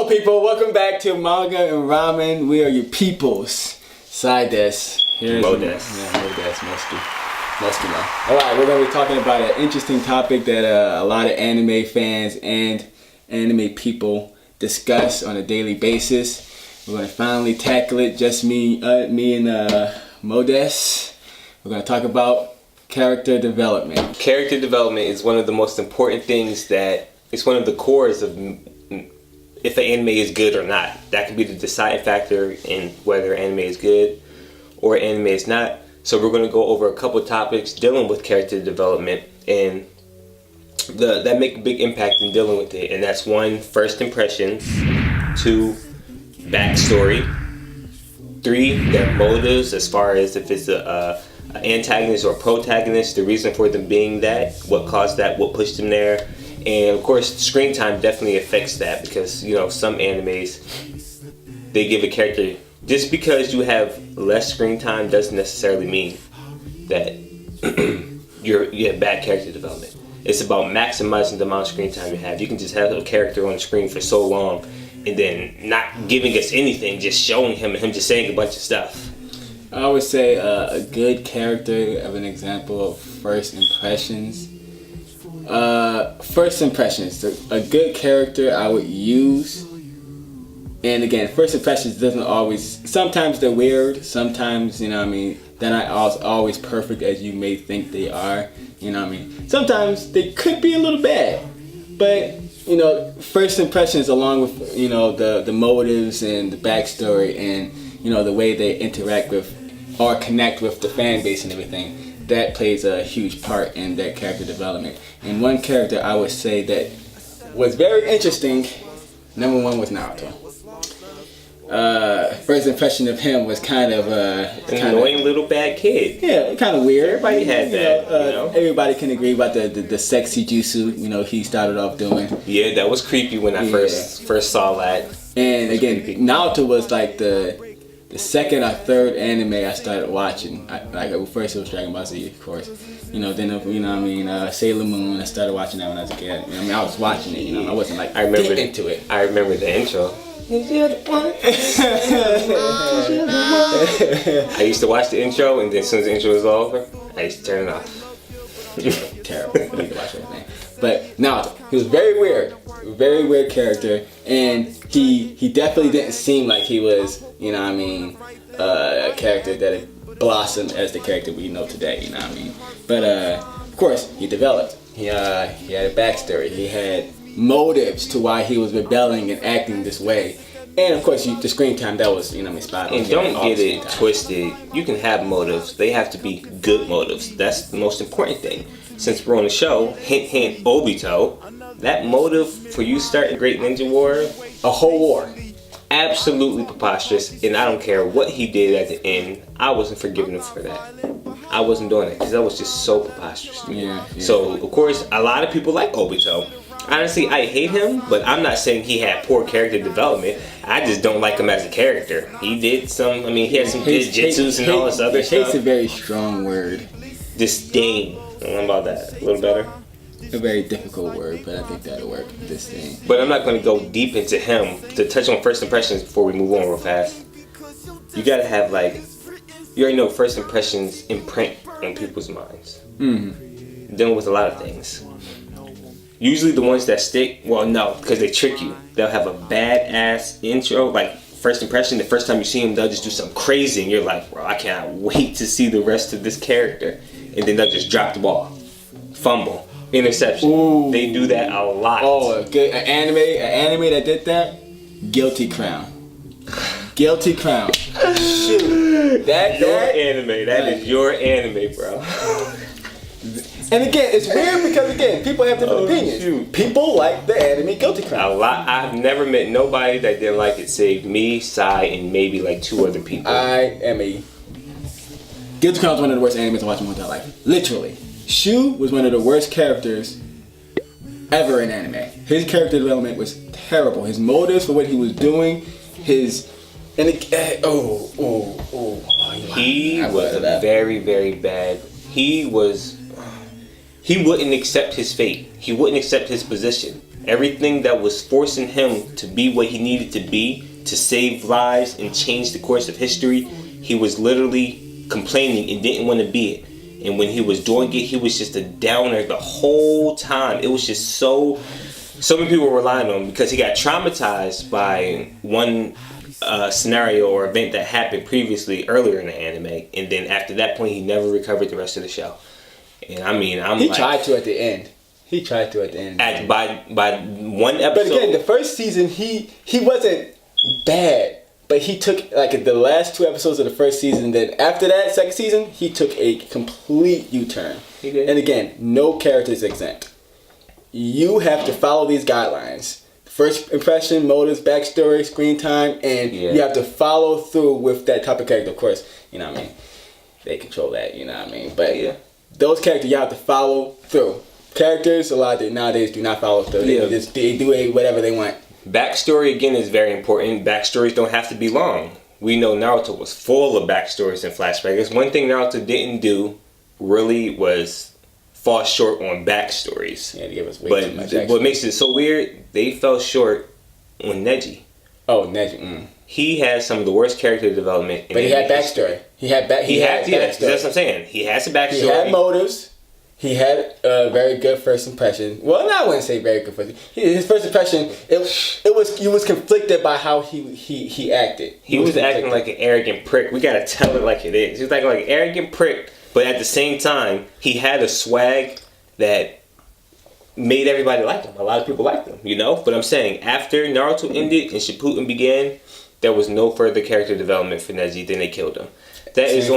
Hello people, welcome back to Manga and Ramen. We are your peoples. Side desk. Here's Modesk. Yeah, Modesk, Musky man. Alright, we're going to be talking about an interesting topic that a lot of anime fans and anime people discuss on a daily basis. We're going to finally tackle it, just me and Modesk. We're going to talk about character development. Character development is one of the most important things it's one of the cores of if an anime is good or not. That could be the deciding factor in whether anime is good or anime is not. So we're going to go over a couple topics dealing with character development and that make a big impact in dealing with it. And that's 1, first impressions, 2, backstory, 3, their motives as far as if it's an antagonist or protagonist, the reason for them being that, what caused that, what pushed them there. And of course, screen time definitely affects that because, you know, some animes, they give a character, just because you have less screen time doesn't necessarily mean that you have bad character development. It's about maximizing the amount of screen time you have. You can just have a character on the screen for so long and then not giving us anything, just showing him and him just saying a bunch of stuff. I would say a good character of an example of first impressions. First impressions, a good character I would use, and again, first impressions doesn't always, sometimes they're weird, sometimes, you know what I mean, they're not always perfect as you may think they are, you know what I mean, sometimes they could be a little bad, but, you know, first impressions along with, you know, the motives and the backstory and, you know, the way they interact with or connect with the fan base and everything, that plays a huge part in that character development. And one character I would say that was very interesting, number 1 was Naruto. First impression of him was kind of an annoying little bad kid. Yeah, kind of weird. Everybody had that. You know? Everybody can agree about the sexy jutsu. You know, he started off doing. Yeah, that was creepy when I first saw that. And again, Naruto was like the second or third anime I started watching. First it was Dragon Ball Z, of course. You know, then you know what I mean, Sailor Moon. I started watching that when I was a kid. You know, I mean, I was watching it. You know, I wasn't like into it. I remember the intro. I used to watch the intro, and then as soon as the intro was over, I used to turn it off. Terrible. I need to watch everything. But Naruto, he was very weird character, and he definitely didn't seem like he was, you know what I mean, a character that had blossomed as the character we know today, you know what I mean. But of course, he developed. He had a backstory. He had motives to why he was rebelling and acting this way. And of course, the screen time, that was, you know, spot on. And don't get it twisted. You can have motives. They have to be good motives. That's the most important thing. Since we're on the show, hint, hint, Obito, that motive for you starting Great Ninja Warrior, a whole war, absolutely preposterous. And I don't care what he did at the end, I wasn't forgiving him for that. I wasn't doing it because that was just so preposterous to me. Yeah. So, of course, a lot of people like Obito. Honestly, I hate him, but I'm not saying he had poor character development. I just don't like him as a character. He did some, he had some good jutsus and all this other stuff. Hate's a very strong word. Disdain. I don't know about that. A little better. A very difficult word, but I think that'll work. Disdain. But I'm not going to go deep into him. To touch on first impressions before we move on real fast, you got to have, you already know first impressions imprint on people's minds. Mm-hmm. Dealing with a lot of things. Usually the ones that stick, well, no, because they trick you. They'll have a badass intro, like first impression. The first time you see them, they'll just do something crazy, and you're like, bro, I cannot wait to see the rest of this character. And then they'll just drop the ball, fumble, interception. Ooh. They do that a lot. Oh, an anime that did that? Guilty Crown. Guilty Crown. Shoot. That anime. That is your anime, bro. And again, it's weird because again, people have different opinions. Shoot. People like the anime Guilty Crown. A lot. I've never met nobody that didn't like it, save me, Sai, and maybe 2 other people. Guilty Crown was one of the worst animes I watched in my entire life. Literally. Shu was one of the worst characters ever in anime. His character development was terrible. His motives for what he was doing, he was very, very bad. He wouldn't accept his fate. He wouldn't accept his position. Everything that was forcing him to be what he needed to be, to save lives and change the course of history, he was literally complaining and didn't want to be it. And when he was doing it, he was just a downer the whole time. It was just so many people were relying on him because he got traumatized by one scenario or event that happened previously earlier in the anime, and then after that point, he never recovered the rest of the show. And I mean, he tried to at the end. By one episode. But again, the first season he wasn't bad, but he took like the last 2 episodes of the first season. Then after that, second season, he took a complete U-turn. He did. And again, no character is exempt. You have to follow these guidelines. First impression, motives, backstory, screen time, and you have to follow through with that type of character. Of course, you know what I mean? They control that, you know what I mean? But those characters, you have to follow through. Characters, a lot of nowadays do not follow through. They do whatever they want. Backstory, again, is very important. Backstories don't have to be long. We know Naruto was full of backstories and flashbacks. One thing Naruto didn't do really was fall short on backstories. Yeah, they give us way too much. What makes it so weird, they fell short on Neji. Oh, Neji. He had some of the worst character development. But he had backstory. He had backstory. That's what I'm saying. He has a backstory. He had motives. He had a very good first impression. Well, I wouldn't say very good first. His first impression, he was conflicted by how he acted. He was acting like an arrogant prick. We gotta tell it like it is. He was acting like an arrogant prick, but at the same time, he had a swag that made everybody like him. A lot of people liked him, you know. But I'm saying after Naruto ended and Shippuden began, there was no further character development for Neji. Then they killed him. That's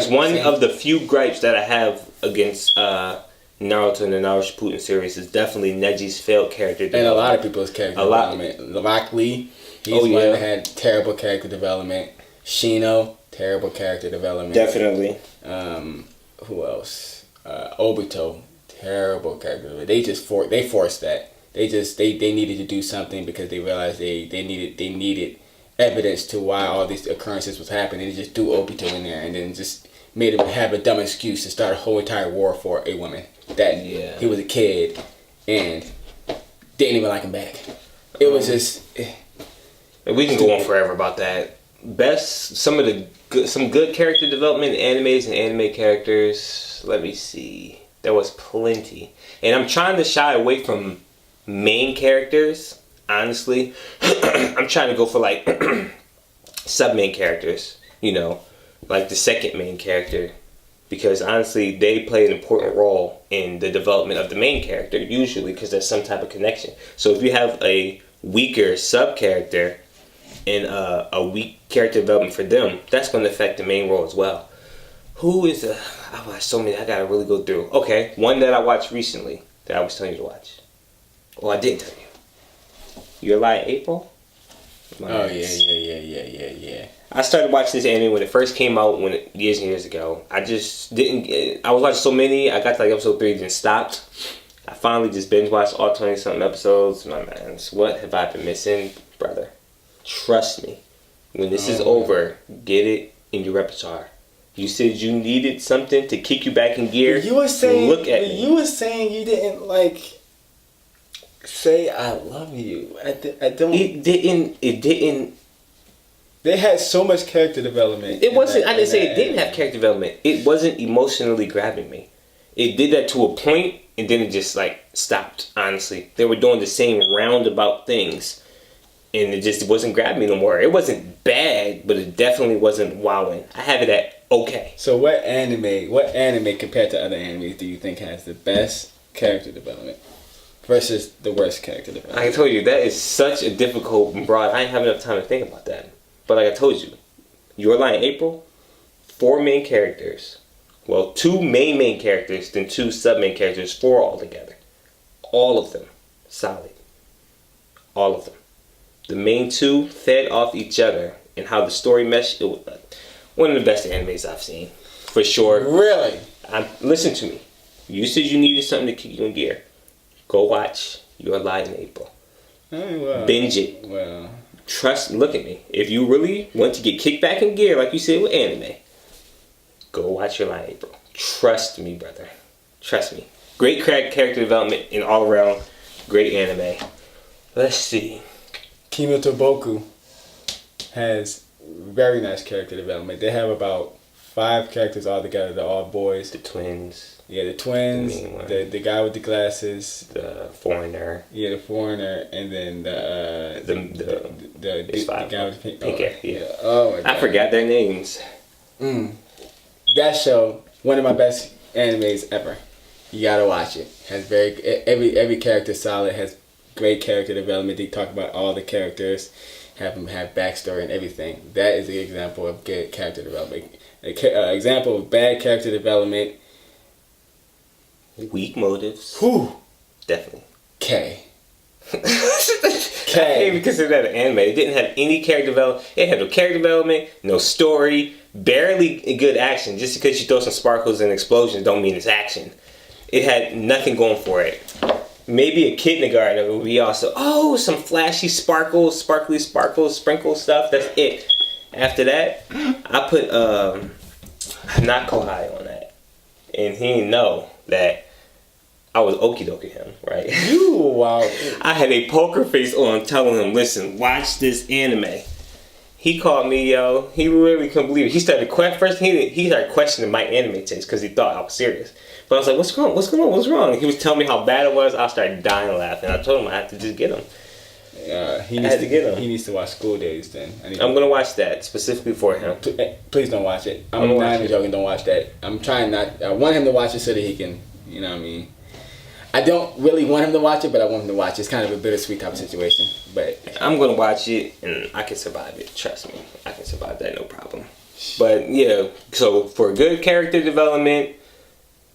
one of the few gripes that I have against Naruto and the Naruto Shippuden series is definitely Neji's failed character development. And a lot of people's character development. Rock Lee, he's one that had terrible character development. Shino, terrible character development. Definitely. Who else? Obito, terrible character development. They forced that. They needed to do something because they realized they needed evidence to why all these occurrences was happening. They just threw Obito in there and then just made him have a dumb excuse to start a whole entire war for a woman that he was a kid and didn't even like him back. It was just. We can go on forever about that. Some good character development in animes and anime characters. Let me see. There was plenty, and I'm trying to shy away from main characters. Honestly, I'm trying to go for like sub-main characters, you know, like the second main character, because honestly, they play an important role in the development of the main character, usually because there's some type of connection. So if you have a weaker sub-character and a weak character development for them, that's going to affect the main role as well. Who is I watched so many, I got to really go through. Okay, one that I watched recently that I was telling you to watch. Well, I didn't tell you. You're Lying April? Oh, yeah. I started watching this anime when it first came out years and years ago. I just didn't... I was watching so many. I got to like episode 3 then stopped. I finally just binge watched all 20-something episodes. My man, what have I been missing? Brother, trust me. When this is over, get it in your repertoire. You said you needed something to kick you back in gear. You were saying... Look at me. You were saying you didn't like... say I love you. I don't. It didn't. They had so much character development. It wasn't. I didn't say it didn't have character development. It wasn't emotionally grabbing me. It did that to a point, and then it just like stopped. Honestly, they were doing the same roundabout things, and it wasn't grabbing me no more. It wasn't bad, but it definitely wasn't wowing. I have it at okay. So what anime compared to other animes do you think has the best character development versus the worst character development? Like I told you, that is such a difficult broad. I didn't have enough time to think about that. But like I told you, You're Lying April, 4 main characters. Well, 2 main characters, then 2 sub-main characters, 4 altogether. All of them solid. All of them. The main 2 fed off each other, and how the story meshed. It was one of the best animes I've seen, for sure. Really? Listen to me. You said you needed something to keep you in gear. Go watch You're Lying April. Well, binge it. Well, look at me. If you really want to get kicked back in gear, like you said with anime, go watch You're Lying April. Trust me, brother. Trust me. Great character development and all around Great anime. Let's see. Kimi to Boku has very nice character development. They have about 5 characters all together. They're all boys. The twins. Yeah, the twins, the guy with the glasses, the foreigner. Yeah, the foreigner, and then the guy with the pink hair. Yeah. Oh my God. I forgot their names. That show, one of my best animes ever. You gotta watch it. Has every character solid. Has great character development. They talk about all the characters, have them have backstory and everything. That is an example of good character development. Example of bad character development. Weak motives. Whew. Definitely. K. I can't even consider that an anime. It didn't have any character development. It had no character development, no story, barely good action. Just because you throw some sparkles and explosions don't mean it's action. It had nothing going for it. Maybe a kindergarten would be also, some flashy sparkles, sparkly sparkles, sprinkle stuff. That's it. After that, I put not Kohai on that. And he didn't know that I was okie dokie him, right? Wow. I had a poker face on telling him, listen, watch this anime. He called me, yo. He really couldn't believe it. He started he started questioning my anime taste because he thought I was serious. But I was like, what's wrong? What's going on? What's wrong? He was telling me how bad it was. I started dying laughing. I told him I had to just get him. He needs to get him. He needs to watch School Days then. I'm gonna watch that specifically for him. Please don't watch it. I'm not even joking. Don't watch that. I'm trying not. I want him to watch it so that he can. You know what I mean. I don't really want him to watch it, but I want him to watch it. It's kind of a bittersweet type of situation. But I'm gonna watch it, and I can survive it. Trust me, I can survive that, no problem. But yeah, so for good character development,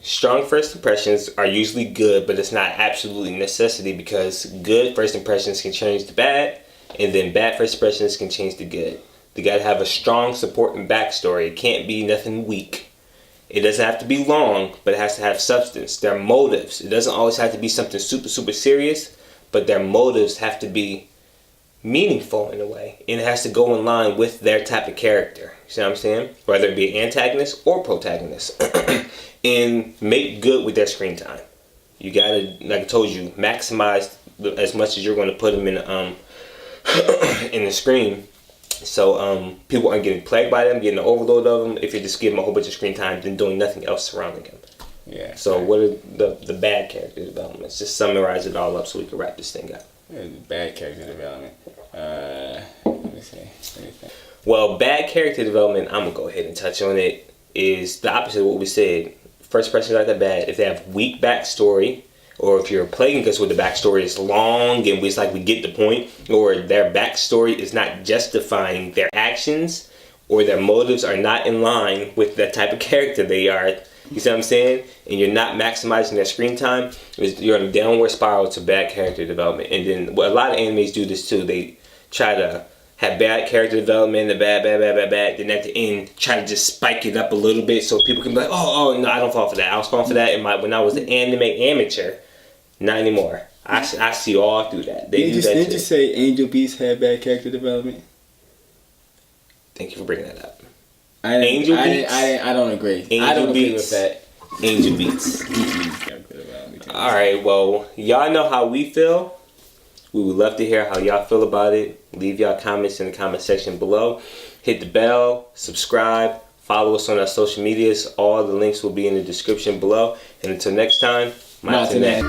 strong first impressions are usually good, but it's not absolutely necessity because good first impressions can change to bad, and then bad first impressions can change to good. They gotta have a strong support and backstory. It can't be nothing weak. It doesn't have to be long, but it has to have substance. Their motives. It doesn't always have to be something super, super serious, but their motives have to be meaningful in a way. And it has to go in line with their type of character. You see what I'm saying? Whether it be antagonist or protagonist. And make good with their screen time. You gotta, like I told you, maximize as much as you're going to put them in the screen. So people aren't getting plagued by them, getting an overload of them. If you just give them a whole bunch of screen time, then doing nothing else surrounding them. Yeah. So what are the bad character developments? Just summarize it all up so we can wrap this thing up. Bad character development. Let me see. Well, bad character development, I'm gonna go ahead and touch on it. Is the opposite of what we said. First person not that bad. If they have weak backstory, or if you're plaguing us with the backstory is long and it's like we get the point, or their backstory is not justifying their actions, or their motives are not in line with the type of character they are, you see what I'm saying? And you're not maximizing their screen time, you're on a downward spiral to bad character development. And then a lot of animes do this too. They try to have bad character development, the bad. Then at the end, try to just spike it up a little bit so people can be like, oh no, I don't fall for that. I was falling for that when I was an anime amateur. Not anymore. I see all through that. Didn't you say Angel Beats had bad character development? Thank you for bringing that up. I don't agree. I don't agree with that. Angel Beats. Alright, well, y'all know how we feel. We would love to hear how y'all feel about it. Leave y'all comments in the comment section below. Hit the bell, subscribe, follow us on our social medias. All the links will be in the description below. And until next time, Martinet.